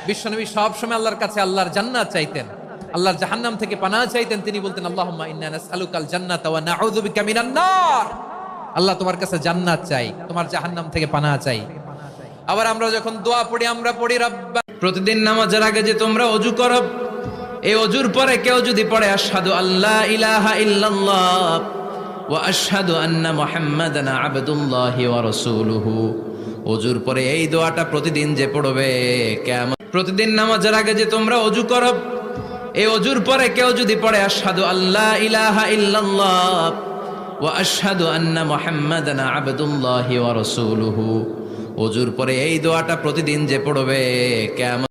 বিশ্বনবী সব সময় আল্লাহর কাছে আল্লাহর জান্নাত চাইতেন, আল্লাহর জাহান্নাম থেকে পানাহ চাইতেন। তিনি বলতেন আল্লাহুম্মা ইন্না নাসআলুকাল জান্নাতা ওয়া নাউযু বিকা মিনান নার। আল্লাহ তোমার কাছে জান্নাত চাই, তোমার জাহান্নাম থেকে পানাহ চাই। আবার আমরা যখন দোয়া পড়ি আমরা পড়ি রব্বা, প্রতিদিন নামাজের আগে যে তোমরা ওযু করো, এই ওযুর পরে কেউ যদি পড়ে আশহাদু আল্লা ইলাহা ইল্লাল্লাহ ওয়া আশহাদু আন্না মুহাম্মাদান আবদুল্লাহি ওয়া রাসূলুহু, ওযুর পরে এই দোয়াটা প্রতিদিন যে পড়বে কিয়ামত, প্রতিদিন নামাজের আগে যে তোমরা ওযু করো, এই ওযুর পরে কেউ যদি পড়ে আশহাদু আল্লা ইলাহা ইল্লাল্লাহ ওয়া আশহাদু আন্না মুহাম্মাদান আবদুল্লাহি ওয়া রাসূলুহু, ওযুর পরে এই দোয়াটা প্রতিদিন যে পড়বে কিয়ামত